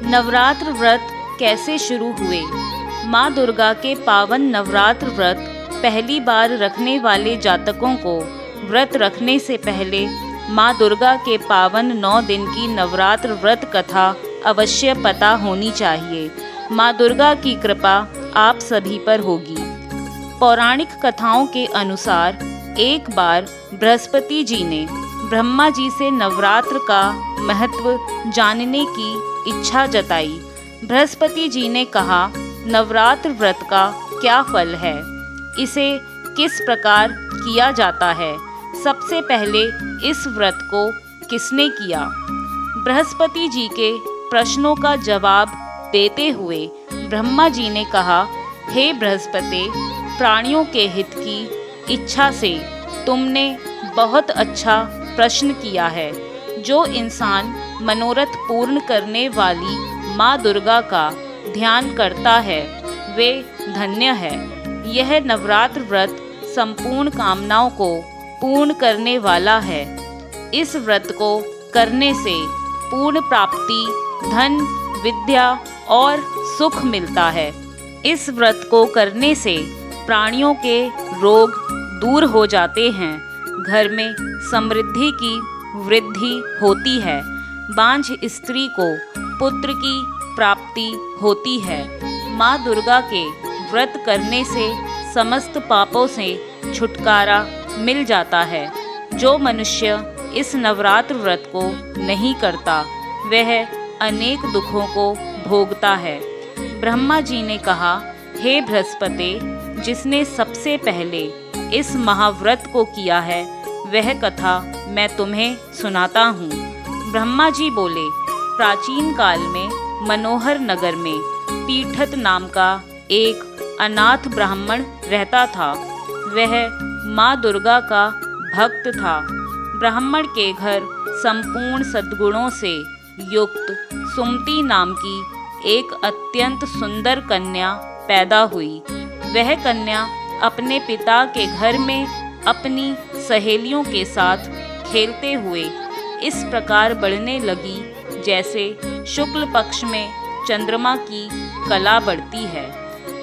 नवरात्र व्रत कैसे शुरू हुए। माँ दुर्गा के पावन नवरात्र व्रत पहली बार रखने वाले जातकों को व्रत रखने से पहले माँ दुर्गा के पावन 9 दिन की नवरात्र व्रत कथा अवश्य पता होनी चाहिए। माँ दुर्गा की कृपा आप सभी पर होगी। पौराणिक कथाओं के अनुसार एक बार बृहस्पति जी ने ब्रह्मा जी से नवरात्र का महत्व जानने की इच्छा जताई। बृहस्पति जी ने कहा, नवरात्र व्रत का क्या फल है, इसे किस प्रकार किया जाता है, सबसे पहले इस व्रत को किसने किया। बृहस्पति जी के प्रश्नों का जवाब देते हुए ब्रह्मा जी ने कहा, हे बृहस्पति, प्राणियों के हित की इच्छा से तुमने बहुत अच्छा प्रश्न किया है। जो इंसान मनोरथ पूर्ण करने वाली माँ दुर्गा का ध्यान करता है वे धन्य है। यह नवरात्र व्रत संपूर्ण कामनाओं को पूर्ण करने वाला है। इस व्रत को करने से पूर्ण प्राप्ति, धन, विद्या और सुख मिलता है। इस व्रत को करने से प्राणियों के रोग दूर हो जाते हैं, घर में समृद्धि की वृद्धि होती है, बांझ स्त्री को पुत्र की प्राप्ति होती है। माँ दुर्गा के व्रत करने से समस्त पापों से छुटकारा मिल जाता है। जो मनुष्य इस नवरात्र व्रत को नहीं करता वह अनेक दुखों को भोगता है। ब्रह्मा जी ने कहा, हे बृहस्पति, जिसने सबसे पहले इस महाव्रत को किया है वह कथा मैं तुम्हें सुनाता हूँ। ब्रह्मा जी बोले, प्राचीन काल में मनोहर नगर में पीठत नाम का एक अनाथ ब्राह्मण रहता था। वह माँ दुर्गा का भक्त था। ब्राह्मण के घर संपूर्ण सद्गुणों से युक्त सुमति नाम की एक अत्यंत सुंदर कन्या पैदा हुई। वह कन्या अपने पिता के घर में अपनी सहेलियों के साथ खेलते हुए इस प्रकार बढ़ने लगी जैसे शुक्ल पक्ष में चंद्रमा की कला बढ़ती है।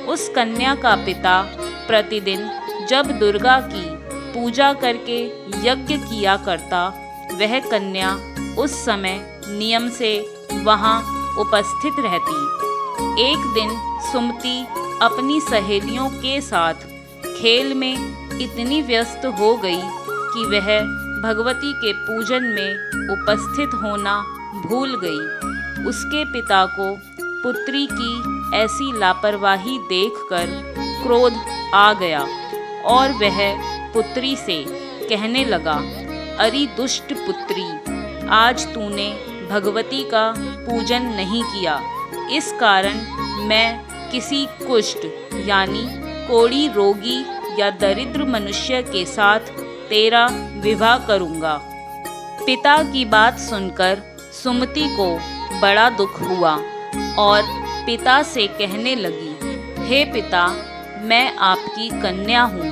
उस कन्या का पिता प्रतिदिन जब दुर्गा की पूजा करके यज्ञ किया करता, वह कन्या उस समय नियम से वहाँ उपस्थित रहती। एक दिन सुमति अपनी सहेलियों के साथ खेल में इतनी व्यस्त हो गई कि वह भगवती के पूजन में उपस्थित होना भूल गई। उसके पिता को पुत्री की ऐसी लापरवाही देखकर क्रोध आ गया और वह पुत्री से कहने लगा, अरे दुष्ट पुत्री, आज तूने भगवती का पूजन नहीं किया, इस कारण मैं किसी कुष्ठ यानी कोढ़ी रोगी या दरिद्र मनुष्य के साथ तेरा विवाह करूँगा। पिता की बात सुनकर सुमति को बड़ा दुख हुआ और पिता से कहने लगी, हे पिता, मैं आपकी कन्या हूँ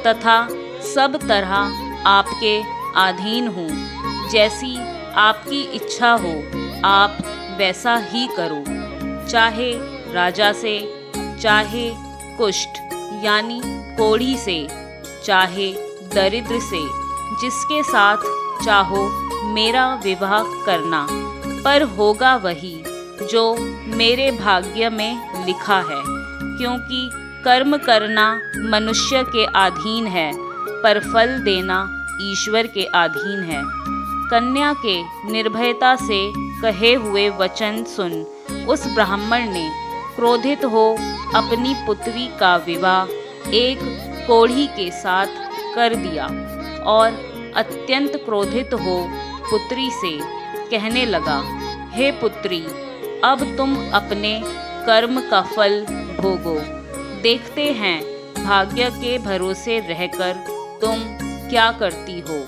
तथा सब तरह आपके अधीन हूँ। जैसी आपकी इच्छा हो आप वैसा ही करो। चाहे राजा से, चाहे कुष्ठ यानी कोढ़ी से, चाहे दरिद्र से, जिसके साथ चाहो मेरा विवाह करना, पर होगा वही जो मेरे भाग्य में लिखा है। क्योंकि कर्म करना मनुष्य के अधीन है, पर फल देना ईश्वर के अधीन है। कन्या के निर्भयता से कहे हुए वचन सुन उस ब्राह्मण ने क्रोधित हो अपनी पुत्री का विवाह एक कोढ़ी के साथ कर दिया और अत्यंत क्रोधित हो पुत्री से कहने लगा, हे पुत्री, अब तुम अपने कर्म का फल भोगो। देखते हैं भाग्य के भरोसे रहकर तुम क्या करती हो।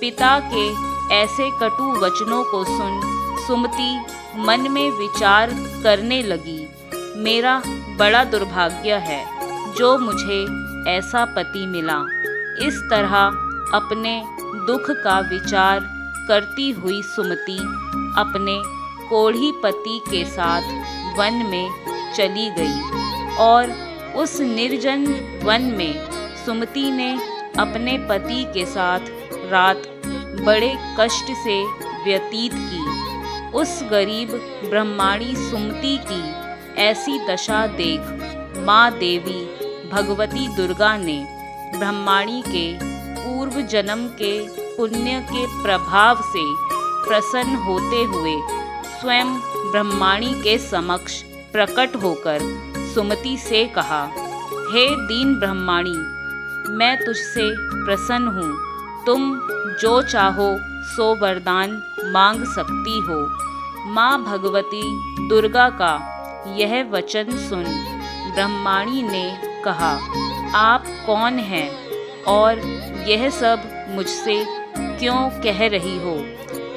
पिता के ऐसे कटु वचनों को सुन सुमति मन में विचार करने लगी, मेरा बड़ा दुर्भाग्य है जो मुझे ऐसा पति मिला। इस तरह अपने दुख का विचार करती हुई सुमति अपने कोढ़ीपति के साथ वन में चली गई और उस निर्जन वन में सुमति ने अपने पति के साथ रात बड़े कष्ट से व्यतीत की। उस गरीब ब्रह्माणी सुमति की ऐसी दशा देख माँ देवी भगवती दुर्गा ने ब्रह्माणी के पूर्व जन्म के पुण्य के प्रभाव से प्रसन्न होते हुए स्वयं ब्रह्माणी के समक्ष प्रकट होकर सुमति से कहा, हे दीन ब्रह्माणी, मैं तुझसे प्रसन्न हूँ। तुम जो चाहो सो वरदान मांग सकती हो। माँ भगवती दुर्गा का यह वचन सुन ब्रह्माणी ने कहा, आप कौन हैं और यह सब मुझसे क्यों कह रही हो?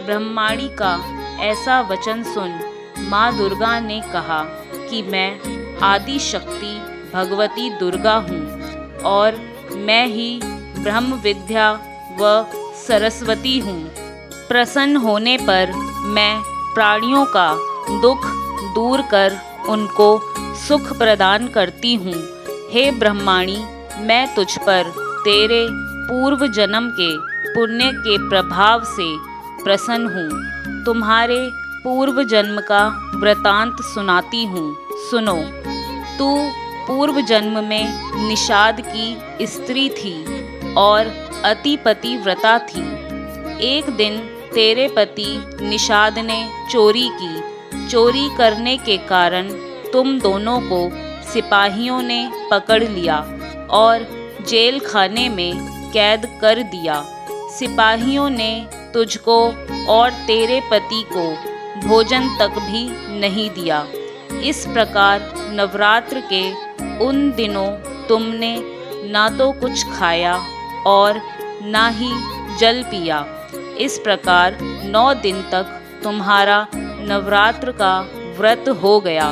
ब्रह्माणी का ऐसा वचन सुन माँ दुर्गा ने कहा कि मैं आदि शक्ति भगवती दुर्गा हूँ और मैं ही ब्रह्म विद्या व सरस्वती हूँ। प्रसन्न होने पर मैं प्राणियों का दुख दूर कर उनको सुख प्रदान करती हूँ। हे ब्रह्माणी, मैं तुझ पर तेरे पूर्व जन्म के पुण्य के प्रभाव से प्रसन्न हूँ। तुम्हारे पूर्व जन्म का वृतांत सुनाती हूँ, सुनो। तू पूर्व जन्म में निषाद की स्त्री थी और अति पतिव्रता थी। एक दिन तेरे पति निषाद ने चोरी की। चोरी करने के कारण तुम दोनों को सिपाहियों ने पकड़ लिया और जेल खाने में कैद कर दिया। सिपाहियों ने तुझको और तेरे पति को भोजन तक भी नहीं दिया। इस प्रकार नवरात्र के उन दिनों तुमने ना तो कुछ खाया और ना ही जल पिया। इस प्रकार 9 दिन तक तुम्हारा नवरात्र का व्रत हो गया।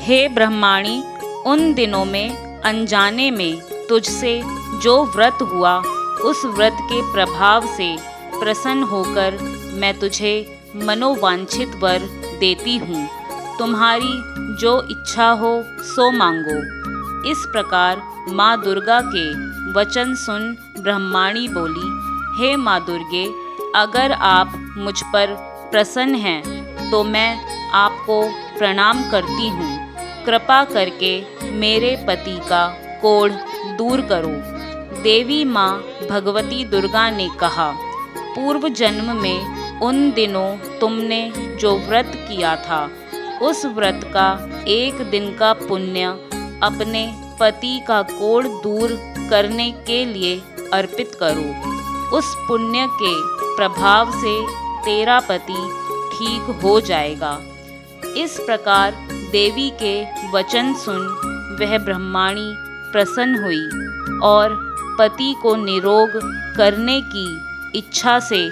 हे ब्रह्माणी, उन दिनों में अनजाने में तुझसे जो व्रत हुआ, उस व्रत के प्रभाव से प्रसन्न होकर मैं तुझे मनोवांछित वर देती हूँ। तुम्हारी जो इच्छा हो सो मांगो। इस प्रकार माँ दुर्गा के वचन सुन ब्रह्माणी बोली, हे माँ दुर्गे, अगर आप मुझ पर प्रसन्न हैं तो मैं आपको प्रणाम करती हूँ। कृपा करके मेरे पति का कोढ़ दूर करो। देवी माँ भगवती दुर्गा ने कहा, पूर्व जन्म में उन दिनों तुमने जो व्रत किया था, उस व्रत का एक दिन का पुण्य अपने पति का कोढ़ दूर करने के लिए अर्पित करो। उस पुण्य के प्रभाव से तेरा पति ठीक हो जाएगा। इस प्रकार देवी के वचन सुन वह ब्रह्माणी प्रसन्न हुई और पति को निरोग करने की इच्छा से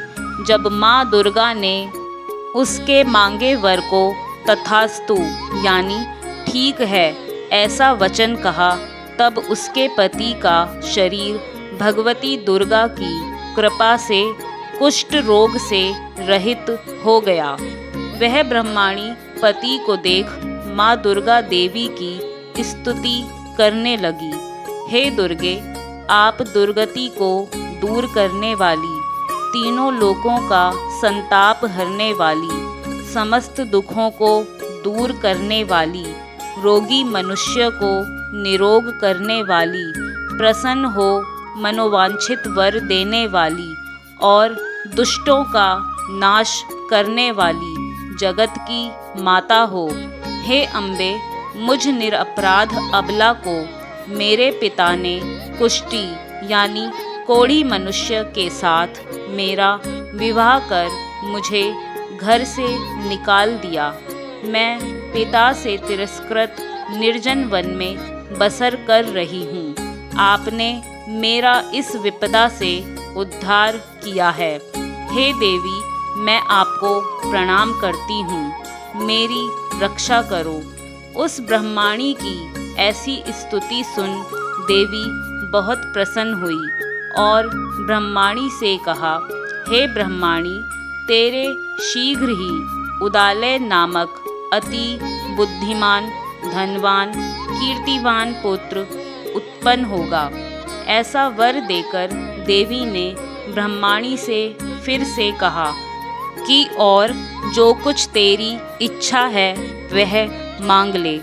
जब माँ दुर्गा ने उसके मांगे वर को तथास्तु यानी ठीक है ऐसा वचन कहा, तब उसके पति का शरीर भगवती दुर्गा की कृपा से कुष्ठ रोग से रहित हो गया। वह ब्रह्माणी पति को देख माँ दुर्गा देवी की स्तुति करने लगी। हे दुर्गे, आप दुर्गति को दूर करने वाली, तीनों लोकों का संताप हरने वाली, समस्त दुखों को दूर करने वाली, रोगी मनुष्य को निरोग करने वाली, प्रसन्न हो मनोवांछित वर देने वाली और दुष्टों का नाश करने वाली जगत की माता हो। हे अम्बे, मुझ निरपराध अबला को मेरे पिता ने कुष्ठी यानी कोढ़ी मनुष्य के साथ मेरा विवाह कर मुझे घर से निकाल दिया। मैं पिता से तिरस्कृत निर्जन वन में बसर कर रही हूँ। आपने मेरा इस विपदा से उद्धार किया है। हे देवी, मैं आपको प्रणाम करती हूँ, मेरी रक्षा करो। उस ब्रह्माणी की ऐसी स्तुति सुन देवी बहुत प्रसन्न हुई और ब्रह्माणी से कहा, हे ब्रह्माणी, तेरे शीघ्र ही उदालय नामक अति बुद्धिमान, धनवान, कीर्तिवान पुत्र उत्पन्न होगा। ऐसा वर देकर देवी ने ब्रह्माणी से फिर से कहा कि और जो कुछ तेरी इच्छा है वह मांग ले।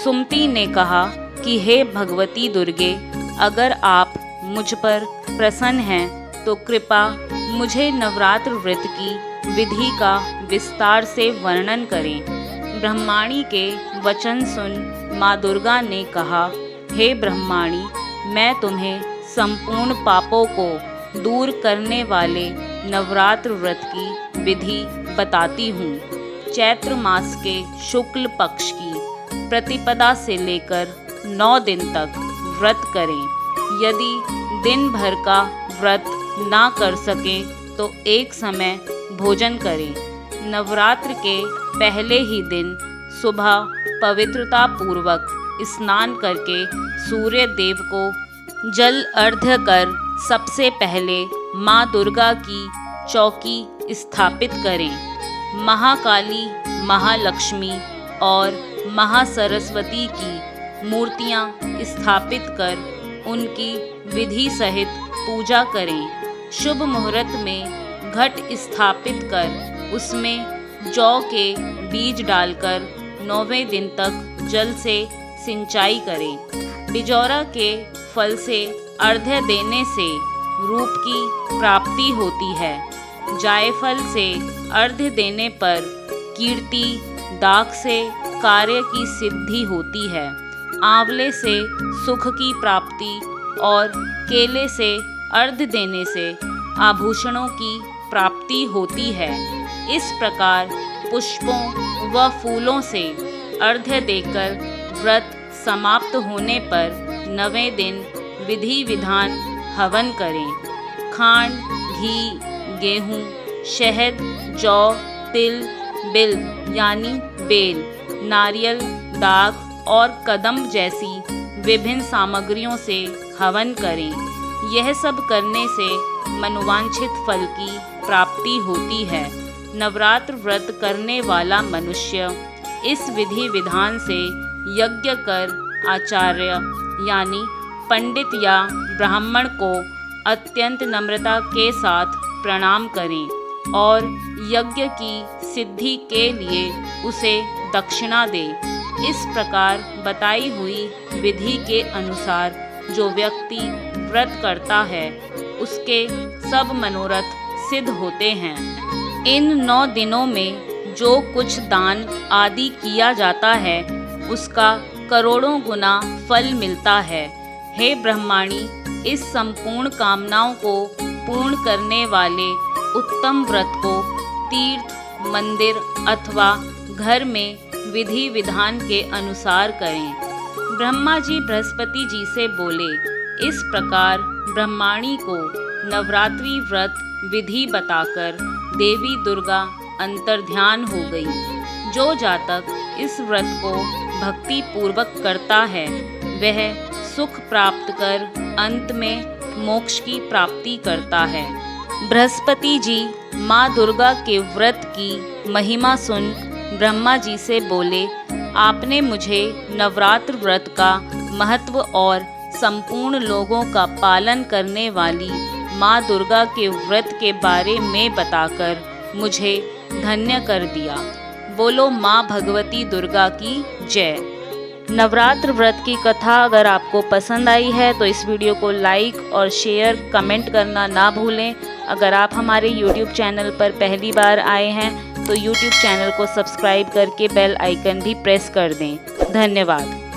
सुमति ने कहा कि हे भगवती दुर्गे, अगर आप मुझ पर प्रसन्न हैं तो कृपा मुझे नवरात्र व्रत की विधि का विस्तार से वर्णन करें। ब्रह्माणी के वचन सुन माँ दुर्गा ने कहा, हे ब्रह्माणी, मैं तुम्हें संपूर्ण पापों को दूर करने वाले नवरात्र व्रत की विधि बताती हूँ। चैत्र मास के शुक्ल पक्ष की प्रतिपदा से लेकर 9 दिन तक व्रत करें। यदि दिन भर का व्रत ना कर सकें तो एक समय भोजन करें। नवरात्र के पहले ही दिन सुबह पवित्रता पूर्वक स्नान करके सूर्य देव को जल अर्घ्य कर सबसे पहले माँ दुर्गा की चौकी स्थापित करें। महाकाली, महालक्ष्मी और महासरस्वती की मूर्तियाँ स्थापित कर उनकी विधि सहित पूजा करें। शुभ मुहूर्त में घट स्थापित कर उसमें जौ के बीज डालकर 9वें दिन तक जल से सिंचाई करें। बिजौरा के फल से अर्घ्य देने से रूप की प्राप्ति होती है। जायफल से अर्घ्य देने पर कीर्ति, दाख से कार्य की सिद्धि होती है। आंवले से सुख की प्राप्ति और केले से अर्घ्य देने से आभूषणों की प्राप्ति होती है। इस प्रकार पुष्पों व फूलों से अर्घ्य देकर व्रत समाप्त होने पर 9वें दिन विधि विधान हवन करें। खांड, घी, गेहूँ, शहद, जौ, तिल, बिल यानी बेल, नारियल, दाख और कदम्ब जैसी विभिन्न सामग्रियों से हवन करें। यह सब करने से मनोवांछित फल की प्राप्ति होती है। नवरात्र व्रत करने वाला मनुष्य इस विधि विधान से यज्ञ कर आचार्य यानी पंडित या ब्राह्मण को अत्यंत नम्रता के साथ प्रणाम करें और यज्ञ की सिद्धि के लिए उसे दक्षिणा दे। इस प्रकार बताई हुई विधि के अनुसार जो व्यक्ति व्रत करता है उसके सब मनोरथ सिद्ध होते हैं। इन 9 दिनों में जो कुछ दान आदि किया जाता है उसका करोड़ों गुना फल मिलता है। हे ब्रह्माणी, इस संपूर्ण कामनाओं को पूर्ण करने वाले उत्तम व्रत को तीर्थ, मंदिर अथवा घर में विधि विधान के अनुसार करें। ब्रह्मा जी बृहस्पति जी से बोले। इस प्रकार ब्रह्माणी को नवरात्रि व्रत विधि बताकर देवी दुर्गा अंतर्ध्यान हो गई। जो जातक इस व्रत को भक्ति पूर्वक करता है वह सुख प्राप्त कर अंत में मोक्ष की प्राप्ति करता है। बृहस्पति जी माँ दुर्गा के व्रत की महिमा सुन ब्रह्मा जी से बोले, आपने मुझे नवरात्र व्रत का महत्व और संपूर्ण लोगों का पालन करने वाली माँ दुर्गा के व्रत के बारे में बताकर मुझे धन्य कर दिया। बोलो माँ भगवती दुर्गा की जय। नवरात्र व्रत की कथा अगर आपको पसंद आई है तो इस वीडियो को लाइक और शेयर कमेंट करना ना भूलें। अगर आप हमारे YouTube चैनल पर पहली बार आए हैं तो YouTube चैनल को सब्सक्राइब करके बेल आइकन भी प्रेस कर दें। धन्यवाद।